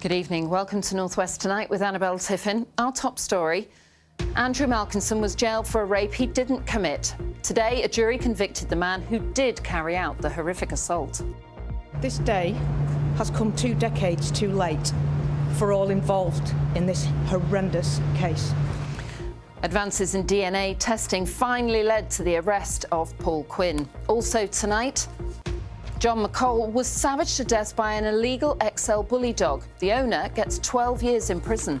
Good evening. Welcome to North West Tonight with Annabelle Tiffin. Our top story: Andrew Malkinson was jailed for a rape he didn't commit. Today, a jury convicted the man who did carry out the horrific assault. This day has come 2 decades too late for all involved in this horrendous case. Advances in DNA testing finally led to the arrest of Paul Quinn. Also tonight, John McCall was savaged to death by an illegal XL bully dog. The owner gets 12 years in prison.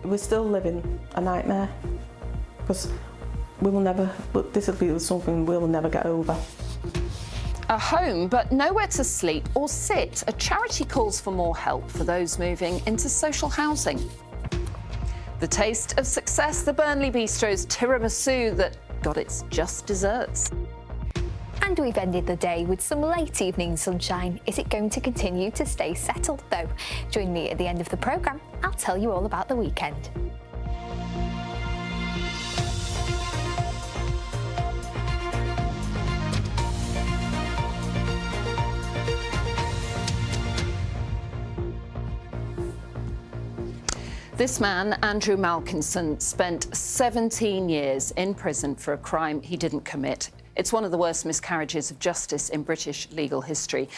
We're still living a nightmare because this will be something we'll never get over. A home, but nowhere to sleep or sit. A charity calls for more help for those moving into social housing. The taste of success, the Burnley Bistro's tiramisu that got its just desserts. And we've ended the day with some late evening sunshine. Is it going to continue to stay settled, though? Join me at the end of the programme. I'll tell you all about the weekend. This man, Andrew Malkinson, spent 17 years in prison for a crime he didn't commit. It's one of the worst miscarriages of justice in British legal history.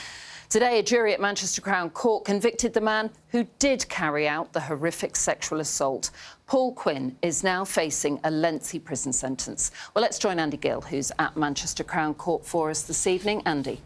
Today, a jury at Manchester Crown Court convicted the man who did carry out the horrific sexual assault. Paul Quinn is now facing a lengthy prison sentence. Well, let's join Andy Gill, who's at Manchester Crown Court for us this evening. Andy.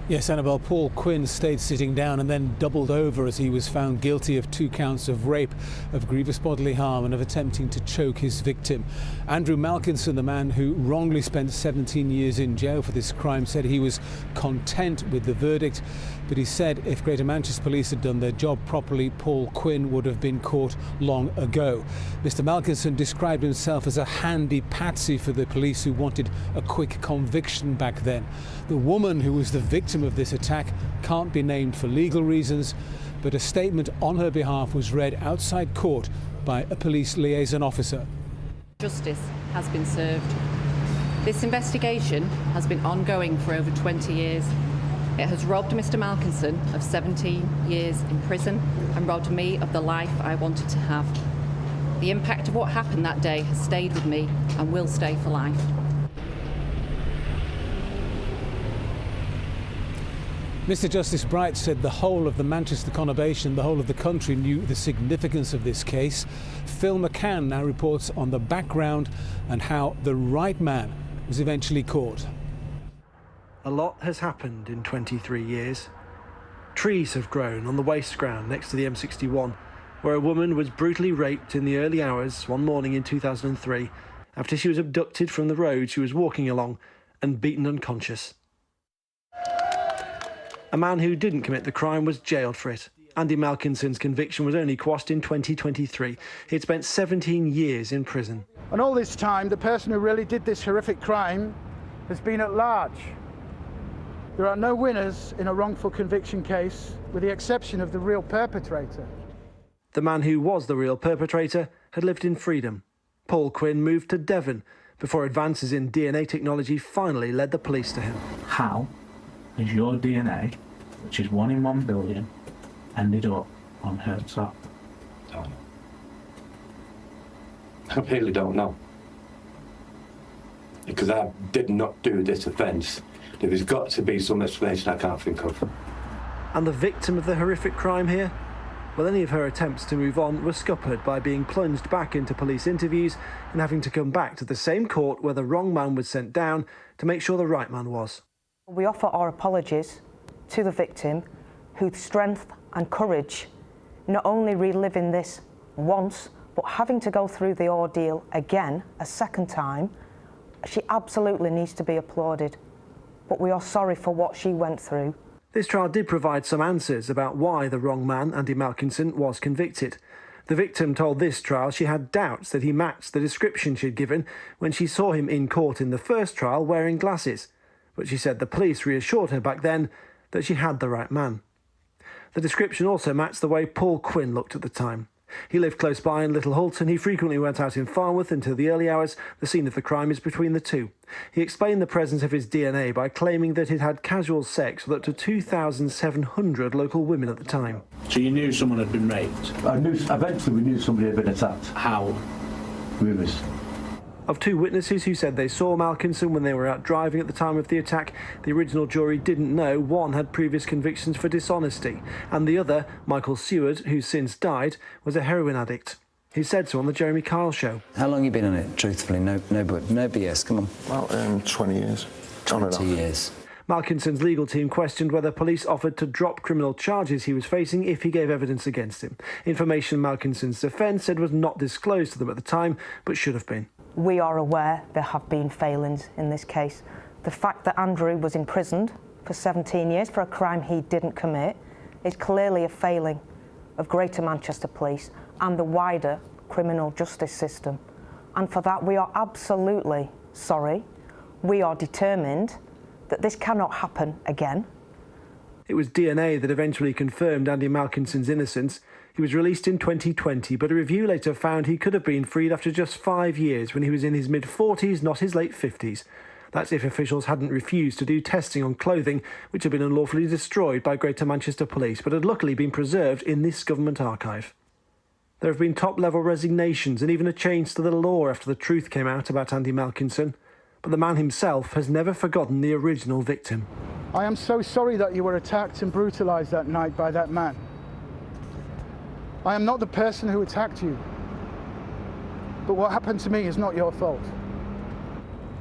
Yes, Annabelle, Paul Quinn stayed sitting down and then doubled over as he was found guilty of 2 counts of rape, of grievous bodily harm and of attempting to choke his victim. Andrew Malkinson, the man who wrongly spent 17 years in jail for this crime, said he was content with the verdict, but he said if Greater Manchester Police had done their job properly, Paul Quinn would have been caught long ago. Mr Malkinson described himself as a handy patsy for the police who wanted a quick conviction back then. The woman who was the victim of this attack can't be named for legal reasons, but a statement on her behalf was read outside court by a police liaison officer. Justice has been served. This investigation has been ongoing for over 20 years. It has robbed Mr Malkinson of 17 years in prison and robbed me of the life I wanted to have. The impact of what happened that day has stayed with me and will stay for life. Mr Justice Bright said the whole of the Manchester conurbation, the whole of the country knew the significance of this case. Phil McCann now reports on the background and how the right man was eventually caught. A lot has happened in 23 years. Trees have grown on the waste ground next to the M61, where a woman was brutally raped in the early hours one morning in 2003 after she was abducted from the road she was walking along and beaten unconscious. A man who didn't commit the crime was jailed for it. Andy Malkinson's conviction was only quashed in 2023. He'd spent 17 years in prison. And all this time, the person who really did this horrific crime has been at large. There are no winners in a wrongful conviction case, with the exception of the real perpetrator. The man who was the real perpetrator had lived in freedom. Paul Quinn moved to Devon before advances in DNA technology finally led the police to him. How has your DNA, which is 1 in 1 billion, ended up on her top? Don't know. I really don't know. Because I did not do this offence. There's got to be some explanation I can't think of. And the victim of the horrific crime here? Well, any of her attempts to move on were scuppered by being plunged back into police interviews and having to come back to the same court where the wrong man was sent down to make sure the right man was. We offer our apologies to the victim, whose strength and courage, not only reliving this once, but having to go through the ordeal again a second time, she absolutely needs to be applauded. But we are sorry for what she went through. This trial did provide some answers about why the wrong man, Andy Malkinson, was convicted. The victim told this trial she had doubts that he matched the description she'd given when she saw him in court in the first trial wearing glasses. But she said the police reassured her back then that she had the right man. The description also matched the way Paul Quinn looked at the time. He lived close by in Little Hulton. He frequently went out in Farnworth until the early hours. The scene of the crime is between the two. He explained the presence of his DNA by claiming that he'd had casual sex with up to 2,700 local women at the time. So you knew someone had been raped? Eventually we knew somebody had been attacked. How? Rumours. Of two witnesses who said they saw Malkinson when they were out driving at the time of the attack, the original jury didn't know one had previous convictions for dishonesty, and the other, Michael Seward, who's since died, was a heroin addict. He said so on the Jeremy Kyle show. How long have you been on it, truthfully? No BS, come on. Well, 20 years. 20 years. Malkinson's legal team questioned whether police offered to drop criminal charges he was facing if he gave evidence against him. Information Malkinson's defence said was not disclosed to them at the time, but should have been. We are aware there have been failings in this case. The fact that Andrew was imprisoned for 17 years for a crime he didn't commit is clearly a failing of Greater Manchester Police and the wider criminal justice system. And for that we are absolutely sorry. We are determined that this cannot happen again. It was DNA that eventually confirmed Andy Malkinson's innocence. He was released in 2020, but a review later found he could have been freed after just 5 years when he was in his mid-40s, not his late 50s. That's if officials hadn't refused to do testing on clothing, which had been unlawfully destroyed by Greater Manchester Police, but had luckily been preserved in this government archive. There have been top-level resignations and even a change to the law after the truth came out about Andy Malkinson. But the man himself has never forgotten the original victim. I am so sorry that you were attacked and brutalised that night by that man. I am not the person who attacked you. But what happened to me is not your fault.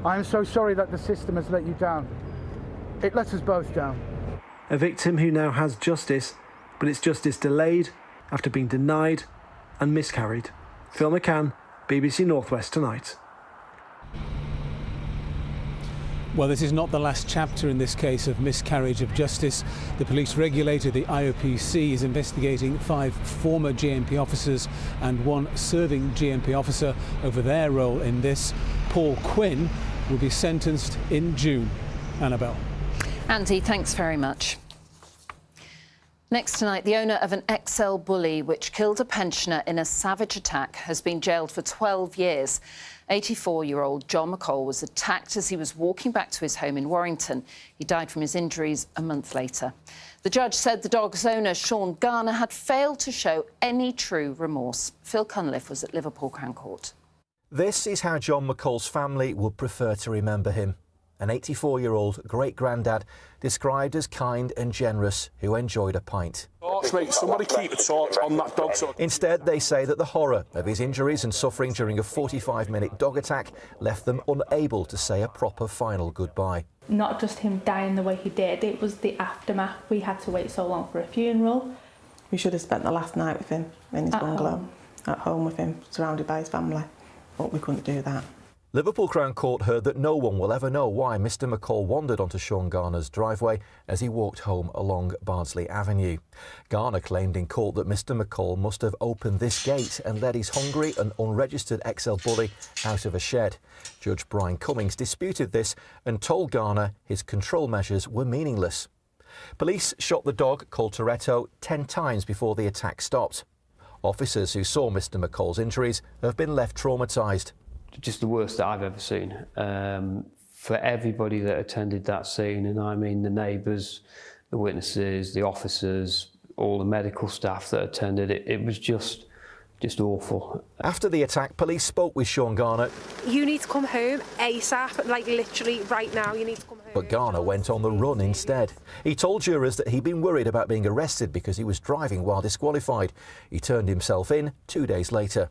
I am so sorry that the system has let you down. It let us both down. A victim who now has justice, but it's justice delayed after being denied and miscarried. Phil McCann, BBC North West Tonight. Well, this is not the last chapter in this case of miscarriage of justice. The police regulator, the IOPC, is investigating 5 former GMP officers and 1 serving GMP officer over their role in this. Paul Quinn will be sentenced in June. Annabelle. Andy, thanks very much. Next tonight, the owner of an XL bully which killed a pensioner in a savage attack has been jailed for 12 years. 84-year-old John McCall was attacked as he was walking back to his home in Warrington. He died from his injuries a month later. The judge said the dog's owner, Sean Garner, had failed to show any true remorse. Phil Cunliffe was at Liverpool Crown Court. This is how John McCall's family would prefer to remember him. An 84-year-old great-granddad described as kind and generous who enjoyed a pint. Mate, somebody keep a torch on that dog. Instead, they say that the horror of his injuries and suffering during a 45-minute dog attack left them unable to say a proper final goodbye. Not just him dying the way he did, it was the aftermath. We had to wait so long for a funeral. We should have spent the last night with him in his bungalow, at home with him, surrounded by his family, but we couldn't do that. Liverpool Crown Court heard that no one will ever know why Mr McCall wandered onto Sean Garner's driveway as he walked home along Bardsley Avenue. Garner claimed in court that Mr McCall must have opened this gate and led his hungry and unregistered XL bully out of a shed. Judge Brian Cummings disputed this and told Garner his control measures were meaningless. Police shot the dog, called Toretto, 10 times before the attack stopped. Officers who saw Mr McCall's injuries have been left traumatised. Just the worst that I've ever seen. For everybody that attended that scene, and I mean the neighbours, the witnesses, the officers, all the medical staff that attended, it was just awful. After the attack, police spoke with Sean Garner. You need to come home ASAP, like literally right now, you need to come home. But Garner went on the run instead. He told jurors that he'd been worried about being arrested because he was driving while disqualified. He turned himself in 2 days later.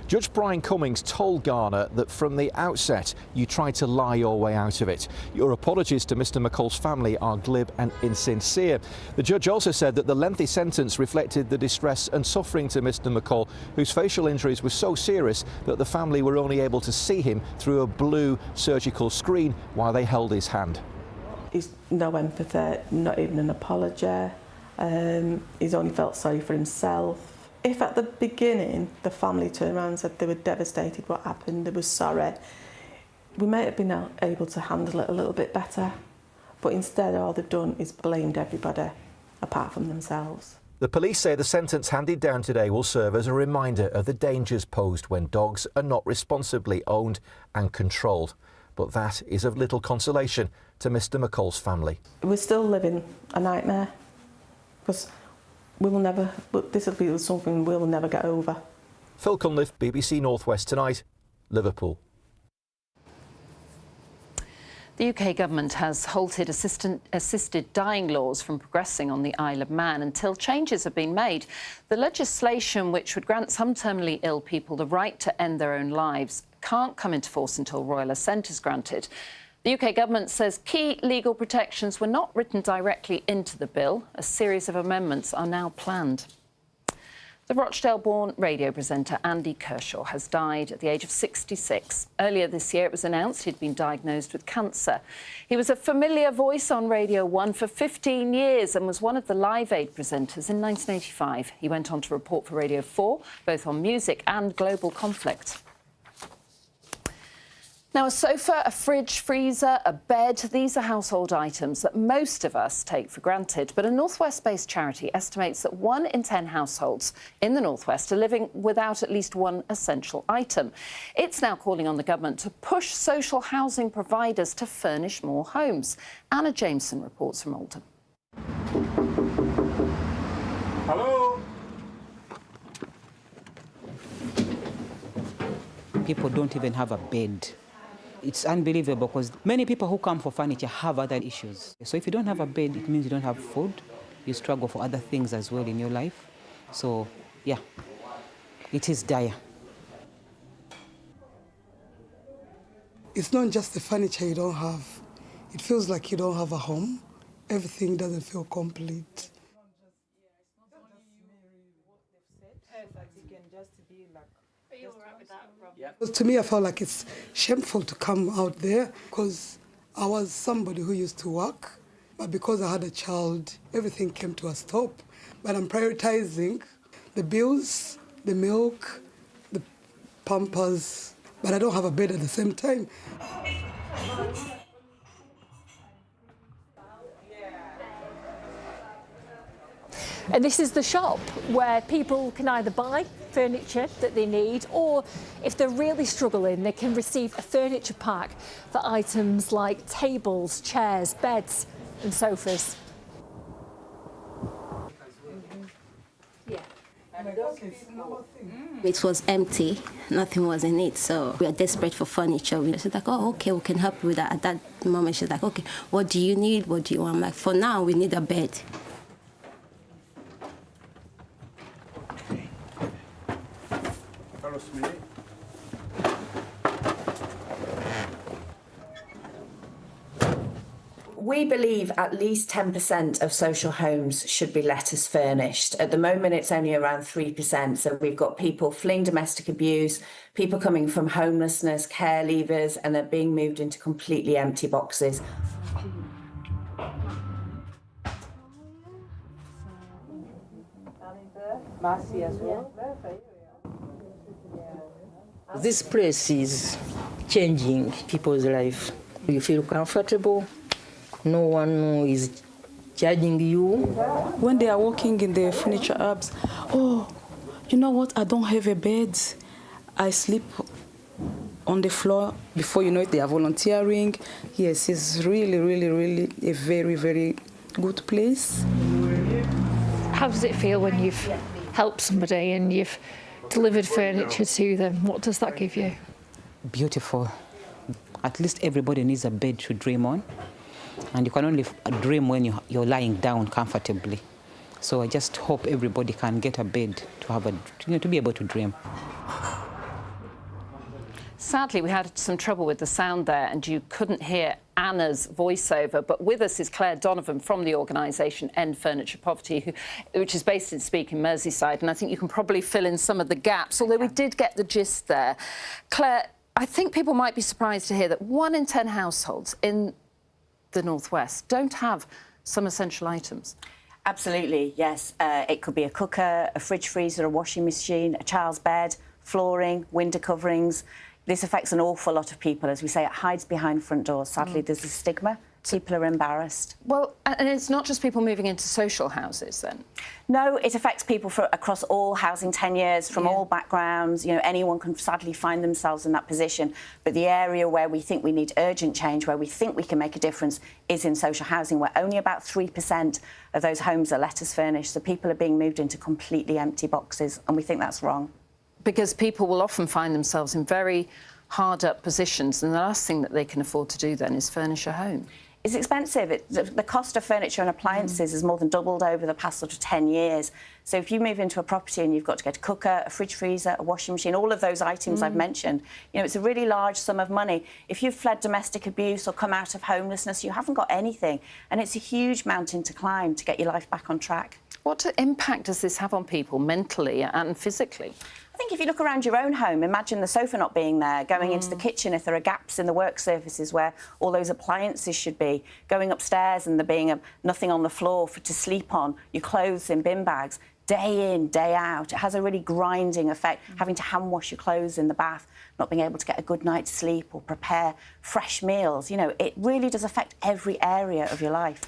Judge Brian Cummings told Garner that from the outset you tried to lie your way out of it. Your apologies to Mr McCall's family are glib and insincere. The judge also said that the lengthy sentence reflected the distress and suffering to Mr McCall, whose facial injuries were so serious that the family were only able to see him through a blue surgical screen while they held his hand. He's no empathy, not even an apology. He's only felt sorry for himself. If at the beginning the family turned around and said they were devastated what happened, they were sorry, we might have been able to handle it a little bit better. But instead all they've done is blamed everybody apart from themselves. The police say the sentence handed down today will serve as a reminder of the dangers posed when dogs are not responsibly owned and controlled. But that is of little consolation to Mr McCall's family. We're still living a nightmare because this will be something we'll never get over. Phil Cunliffe, BBC North West Tonight, Liverpool. The UK government has halted assisted dying laws from progressing on the Isle of Man until changes have been made. The legislation, which would grant some terminally ill people the right to end their own lives, can't come into force until royal assent is granted. The UK government says key legal protections were not written directly into the bill. A series of amendments are now planned. The Rochdale-born radio presenter Andy Kershaw has died at the age of 66. Earlier this year, it was announced he'd been diagnosed with cancer. He was a familiar voice on Radio 1 for 15 years and was one of the Live Aid presenters in 1985. He went on to report for Radio 4, both on music and global conflict. Now, a sofa, a fridge, freezer, a bed, these are household items that most of us take for granted. But a North West-based charity estimates that 1 in 10 households in the North West are living without at least one essential item. It's now calling on the government to push social housing providers to furnish more homes. Anna Jameson reports from Oldham. Hello? People don't even have a bed. It's unbelievable because many people who come for furniture have other issues. So if you don't have a bed, it means you don't have food. You struggle for other things as well in your life. So, yeah, it is dire. It's not just the furniture you don't have. It feels like you don't have a home. Everything doesn't feel complete. But to me, I felt like it's shameful to come out there because I was somebody who used to work, but because I had a child, everything came to a stop. But I'm prioritizing the bills, the milk, the Pampers, but I don't have a bed at the same time. And this is the shop where people can either buy furniture that they need, or if they're really struggling, they can receive a furniture pack for items like tables, chairs, beds and sofas. It was empty, nothing was in it, so we are desperate for furniture. She's like, oh, okay, we can help you with that. At that moment, she's like, okay, what do you need? What do you want? I'm like, for now, we need a bed. We believe at least 10% of social homes should be let as furnished. At the moment, it's only around 3%. So we've got people fleeing domestic abuse, people coming from homelessness, care leavers, and they're being moved into completely empty boxes. This place is changing people's life. You feel comfortable. No one is judging you. When they are walking in the furniture hubs, oh, you know what? I don't have a bed. I sleep on the floor. Before you know it, they are volunteering. Yes, it's really, really, really a very, very good place. How does it feel when you've helped somebody and you've delivered furniture to them? What does that give you? Beautiful. At least everybody needs a bed to dream on. And you can only dream when you're lying down comfortably. So I just hope everybody can get a bed to have to be able to dream. Sadly, we had some trouble with the sound there and you couldn't hear Anna's voiceover, but with us is Claire Donovan from the organisation End Furniture Poverty, which is based in Speke in Merseyside, and I think you can probably fill in some of the gaps, although we did get the gist there. Claire, I think people might be surprised to hear that 1 in 10 households in the North West don't have some essential items. Absolutely, yes. It could be a cooker, a fridge freezer, a washing machine, a child's bed, flooring, window coverings. This affects an awful lot of people. As we say, it hides behind front doors. Sadly, there's a stigma People are embarrassed. Well, and it's not just people moving into social houses then? No, it affects people across all housing tenures, from all backgrounds. You know, anyone can sadly find themselves in that position. But the area where we think we need urgent change, where we think we can make a difference, is in social housing, where only about 3% of those homes are letters furnished. So people are being moved into completely empty boxes, and we think that's wrong. Because people will often find themselves in very hard-up positions, and the last thing that they can afford to do then is furnish a home. It's expensive. The cost of furniture and appliances has more than doubled over the past sort of 10 years. So if you move into a property and you've got to get a cooker, a fridge freezer, a washing machine, all of those items I've mentioned, you know, it's a really large sum of money. If you've fled domestic abuse or come out of homelessness, you haven't got anything. And it's a huge mountain to climb to get your life back on track. What impact does this have on people mentally and physically? I think if you look around your own home, imagine the sofa not being there, going into the kitchen if there are gaps in the work surfaces where all those appliances should be, going upstairs and there being nothing on the floor to sleep on, your clothes in bin bags, day in, day out. It has a really grinding effect, having to hand wash your clothes in the bath, not being able to get a good night's sleep or prepare fresh meals. You know, it really does affect every area of your life.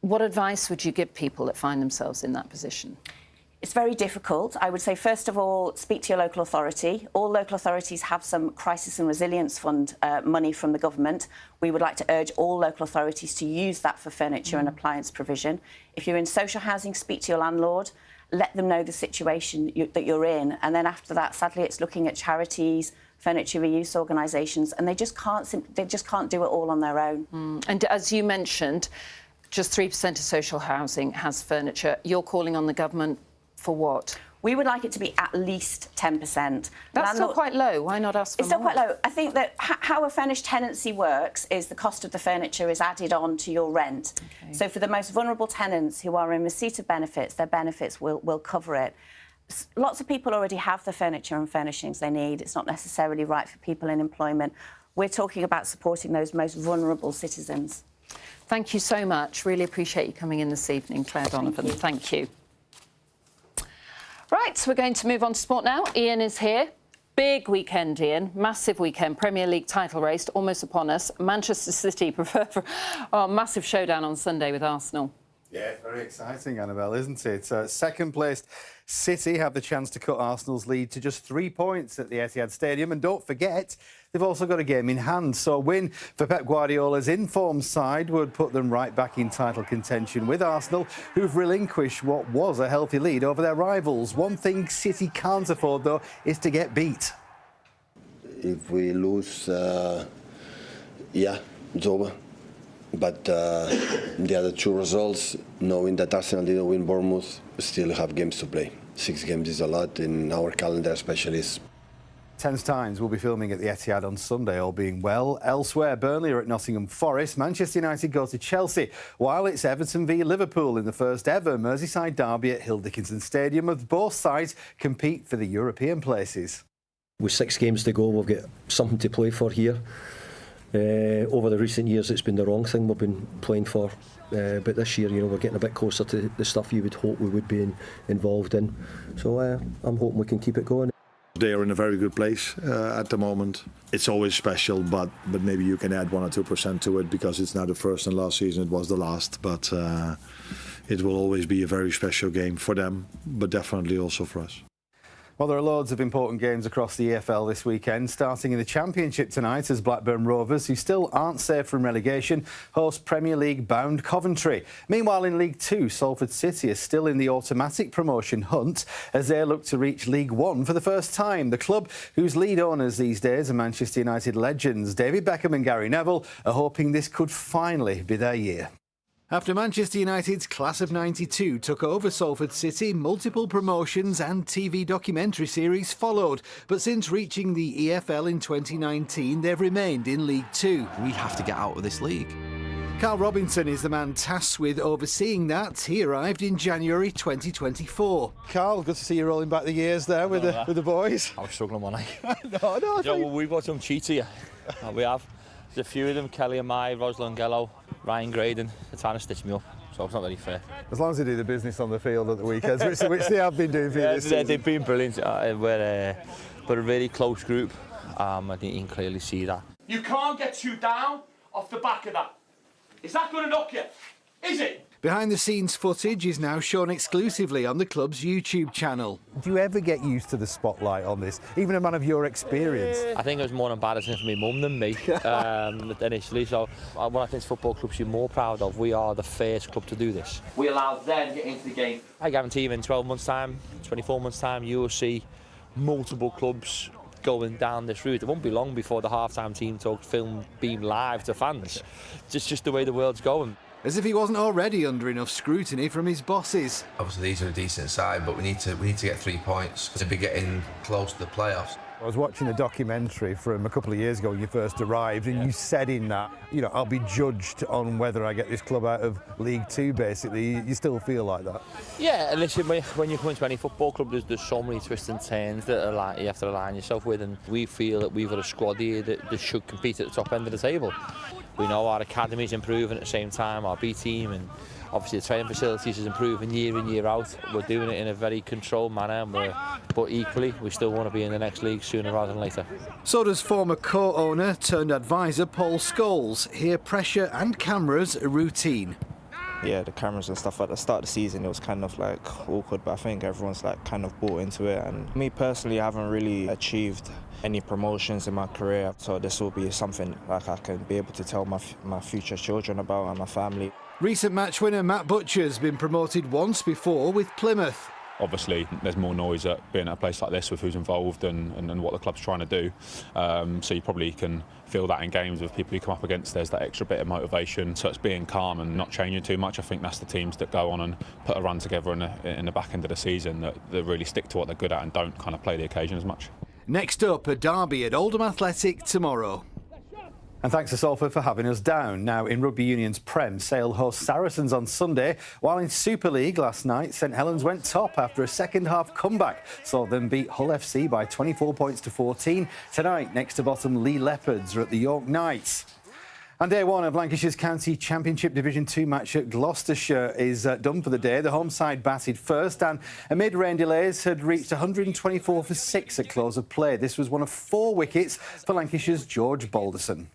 What advice would you give people that find themselves in that position? It's very difficult. I would say, first of all, speak to your local authority. All local authorities have some crisis and resilience fund money from the government. We would like to urge all local authorities to use that for furniture and appliance provision. If you're in social housing, speak to your landlord. Let them know the situation that you're in. And then after that, sadly, it's looking at charities, furniture reuse organisations, and they just can't do it all on their own. And as you mentioned, just 3% of social housing has furniture. You're calling on the government for what? We would like it to be at least 10%. That's still quite low. Why not ask for It's still more? quite low. I think that how a furnished tenancy works is the cost of the furniture is added on to your rent. Okay. So for the most vulnerable tenants who are in receipt of benefits, their benefits will cover it. Lots of people already have the furniture and furnishings they need. It's not necessarily right for people in employment. We're talking about supporting those most vulnerable citizens. Thank you so much. Really appreciate you coming in this evening, Claire Donovan. Thank you. Right, so we're going to move on to sport now. Ian is here. Big weekend, Ian. Massive weekend. Premier League title race almost upon us. Manchester City prefer for massive showdown on Sunday with Arsenal. Yeah, very exciting, Annabelle, isn't it? Second-placed City have the chance to cut Arsenal's lead to just 3 points at the Etihad Stadium. And don't forget, they've also got a game in hand. So a win for Pep Guardiola's in-form side would put them right back in title contention with Arsenal, who've relinquished what was a healthy lead over their rivals. One thing City can't afford, though, is to get beat. If we lose, yeah, it's over. But the other two results, knowing that Arsenal didn't win Bournemouth, still have games to play. 6 games is a lot in our calendar, especially. Ten's Times will be filming at the Etihad on Sunday, all being well. Elsewhere, Burnley are at Nottingham Forest. Manchester United go to Chelsea, while it's Everton v Liverpool in the first ever Merseyside derby at Hill Dickinson Stadium, as both sides compete for the European places. With 6 games to go, we've got something to play for here. Over the recent years, it's been the wrong thing we've been playing for. But this year, you know, we're getting a bit closer to the stuff you would hope we would be involved in. So I'm hoping we can keep it going. They are in a very good place at the moment. It's always special, but maybe you can add 1 or 2% to it because it's not the first and last season, it was the last. But it will always be a very special game for them, but definitely also for us. Well, there are loads of important games across the EFL this weekend, starting in the Championship tonight as Blackburn Rovers, who still aren't safe from relegation, host Premier League-bound Coventry. Meanwhile, in League 2, Salford City are still in the automatic promotion hunt as they look to reach League 1 for the first time. The club, whose lead owners these days are Manchester United legends David Beckham and Gary Neville, are hoping this could finally be their year. After Manchester United's class of '92 took over Salford City, multiple promotions and TV documentary series followed. But since reaching the EFL in 2019, they've remained in League 2. We have to get out of this league. Carl Robinson is the man tasked with overseeing that. He arrived in January 2024. Carl, good to see you rolling back the years there with the boys. I was struggling one night. No. We've got some cheats here. We have. There's a few of them, Kelly and Mai, Roslan Gello, Ryan Graydon. They're trying to stitch me up, so it's not very fair. As long as they do the business on the field at the weekends, which they have been doing for you this season. They've been brilliant. We're a very close group. I think you can clearly see that. You can't get too down off the back of that. Is that going to knock you? Is it? Behind-the-scenes footage is now shown exclusively on the club's YouTube channel. Do you ever get used to the spotlight on this, even a man of your experience? I think it was more embarrassing for my mum than me initially. So what I think football clubs you're more proud of, we are the first club to do this. We allowed them to get into the game. I guarantee you in 12 months' time, 24 months' time, you will see multiple clubs going down this route. It won't be long before the half-time team talk film beam live to fans. It's just the way the world's going. As if he wasn't already under enough scrutiny from his bosses. Obviously these are a decent side, but we need to get 3 points to be getting close to the playoffs. I was watching a documentary from a couple of years ago when you first arrived, and you said in that, you know, I'll be judged on whether I get this club out of League Two, basically. You still feel like that? Yeah, and listen, when you come into any football club, there's so many twists and turns that you have to align yourself with, and we feel that we've got a squad here that should compete at the top end of the table. We know our academy's improving at the same time, our B team, and obviously the training facilities is improving year in, year out. We're doing it in a very controlled manner, but equally, we still want to be in the next league sooner rather than later. So does former co-owner turned advisor Paul Scholes. Here, pressure and cameras are routine. Yeah, the cameras and stuff at the start of the season, it was kind of like awkward, but I think everyone's like kind of bought into it. And me personally, I haven't really achieved any promotions in my career, so this will be something like I can be able to tell my future children about and my family. Recent match winner Matt Butcher's been promoted once before with Plymouth. Obviously, there's more noise at being at a place like this with who's involved and what the club's trying to do. So you probably can feel that in games with people you come up against. There's that extra bit of motivation. So it's being calm and not changing too much. I think that's the teams that go on and put a run together in the back end of the season that really stick to what they're good at and don't kind of play the occasion as much. Next up, a derby at Oldham Athletic tomorrow. And thanks to Salford for having us down. Now, in Rugby Union's Prem, Sale host Saracens on Sunday, while in Super League last night, St Helens went top after a second-half comeback. Saw them beat Hull FC by 24 points to 14. Tonight, next to bottom Lee Leopards are at the York Knights. And day one of Lancashire's County Championship Division 2 match at Gloucestershire is done for the day. The home side batted first and, amid rain delays, had reached 124 for 6 at close of play. This was one of 4 wickets for Lancashire's George Balderson.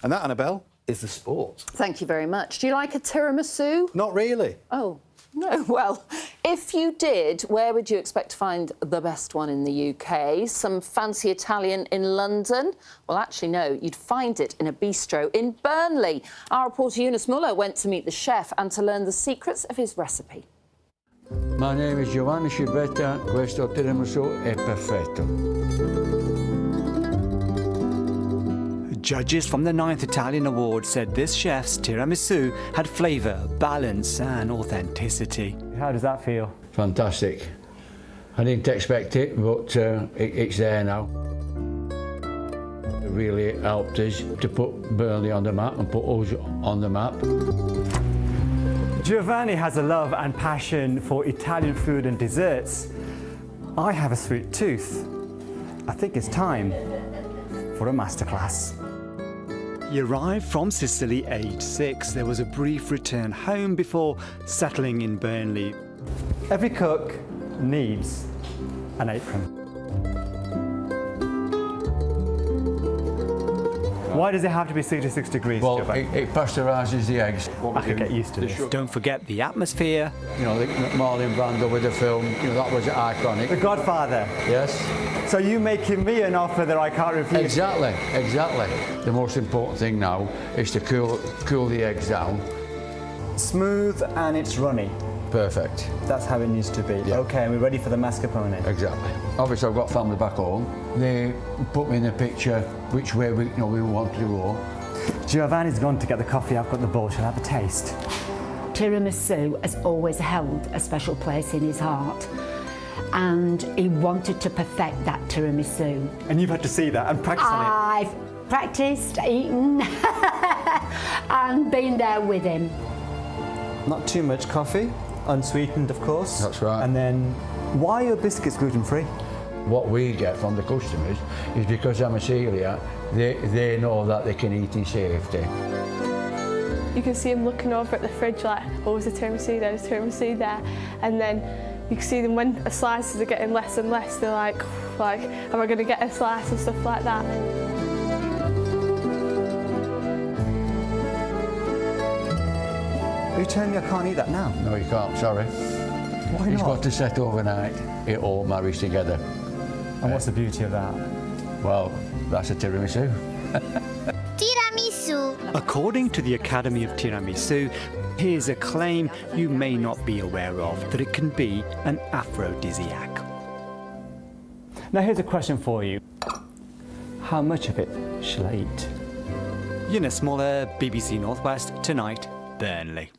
And that, Annabelle, is the sport. Thank you very much. Do you like a tiramisu? Not really. Oh, no. Well, if you did, where would you expect to find the best one in the UK? Some fancy Italian in London? Well, actually, no. You'd find it in a bistro in Burnley. Our reporter Eunice Muller went to meet the chef and to learn the secrets of his recipe. My name is Giovanni Scibetta. Questo tiramisu è perfetto. Judges from the 9th Italian Award said this chef's tiramisu had flavour, balance and authenticity. How does that feel? Fantastic. I didn't expect it, but it's there now. It really helped us to put Burnley on the map and put us on the map. Giovanni has a love and passion for Italian food and desserts. I have a sweet tooth. I think it's time for a masterclass. He arrived from Sicily aged 6. There was a brief return home before settling in Burnley. Every cook needs an apron. Why does it have to be 66 degrees? Well, it pasteurises the eggs. I could get used to this. Don't forget the atmosphere. You know, the Marlon Brando with the film, you know, that was iconic. The Godfather. Yes. So you making me an offer that I can't refuse? Exactly, exactly. The most important thing now is to cool the eggs down. Smooth and it's runny. Perfect. That's how it needs to be. Yeah. OK, and we're ready for the mascarpone. Exactly. Obviously, I've got family back home. They put me in the picture which way we want to go. Giovanni's gone to get the coffee. I've got the bowl. Shall I have a taste? Tiramisu has always held a special place in his heart. And he wanted to perfect that tiramisu. And you've had to see that and practice on it? I've practiced, eaten, and been there with him. Not too much coffee, unsweetened, of course. That's right. And then, why are your biscuits gluten-free? What we get from the customers is because I'm a celiac, they know that they can eat in safety. You can see them looking over at the fridge like, oh, there's a tiramisu there, there's a tiramisu there. And then you can see them when the slices are getting less and less, they're like, am I going to get a slice and stuff like that? you're telling me I can't eat that now? No, you can't, sorry. Why It's not? got to set overnight. It all marries together. And what's the beauty of that? Well, that's a tiramisu. Tiramisu. According to the Academy of Tiramisu, here's a claim you may not be aware of, that it can be an aphrodisiac. Now here's a question for you. How much of it shall I eat? Eunice Muller, BBC Northwest, tonight, Burnley.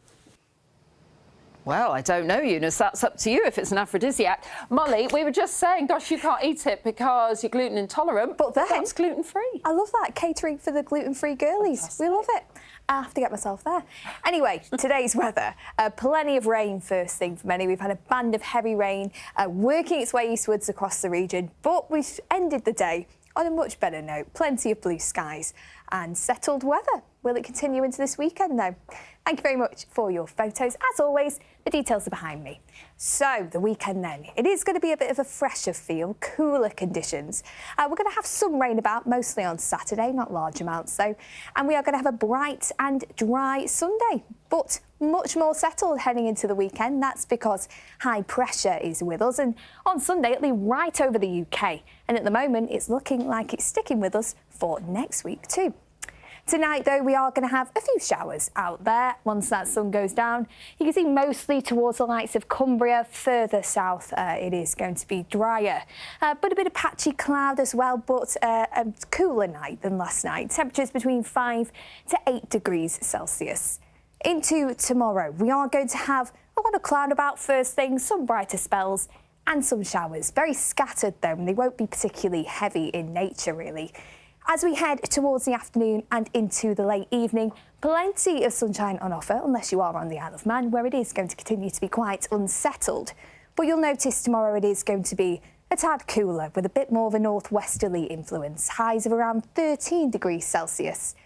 Well, I don't know, Eunice. That's up to you if it's an aphrodisiac. Molly, we were just saying, gosh, you can't eat it because you're gluten intolerant, but then it's gluten-free. I love that, catering for the gluten-free girlies. Fantastic. We love it. I have to get myself there. Anyway, today's weather. Plenty of rain first thing for many. We've had a band of heavy rain working its way eastwards across the region, but we've ended the day on a much better note. Plenty of blue skies and settled weather. Will it continue into this weekend, though? Thank you very much for your photos. As always, the details are behind me. So, the weekend then. It is going to be a bit of a fresher feel, cooler conditions. We're going to have some rain about, mostly on Saturday, not large amounts though. And we are going to have a bright and dry Sunday, but much more settled heading into the weekend. That's because high pressure is with us, and on Sunday it'll be right over the UK. And at the moment, it's looking like it's sticking with us for next week too. Tonight, though, we are going to have a few showers out there once that sun goes down. You can see mostly towards the likes of Cumbria. Further south, it is going to be drier. But a bit of patchy cloud as well, but a cooler night than last night. Temperatures between 5 to 8 degrees Celsius. Into tomorrow, we are going to have a lot of cloud about first thing, some brighter spells and some showers. Very scattered, though, and they won't be particularly heavy in nature, really. As we head towards the afternoon and into the late evening, plenty of sunshine on offer, unless you are on the Isle of Man, where it is going to continue to be quite unsettled. But you'll notice tomorrow it is going to be a tad cooler, with a bit more of a northwesterly influence, highs of around 13 degrees Celsius.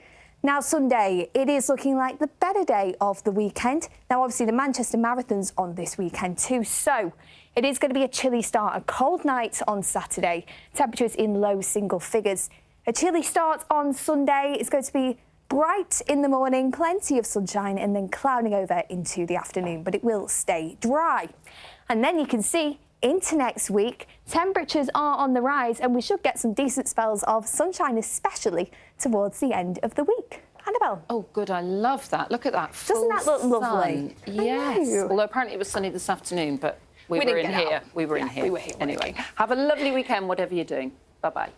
Now, Sunday, it is looking like the better day of the weekend. Now, obviously, the Manchester Marathon's on this weekend too, so it is going to be a chilly start, a cold night on Saturday, temperatures in low single figures. A chilly start on Sunday. It's going to be bright in the morning, plenty of sunshine, and then clouding over into the afternoon, but it will stay dry. And then you can see into next week, temperatures are on the rise, and we should get some decent spells of sunshine, especially towards the end of the week. Annabelle. Oh, good. I love that. Look at that. Doesn't that look lovely? Yes. Although apparently it was sunny this afternoon, but we were in here. We were in here. We were here. Anyway, have a lovely weekend, whatever you're doing. Bye-bye.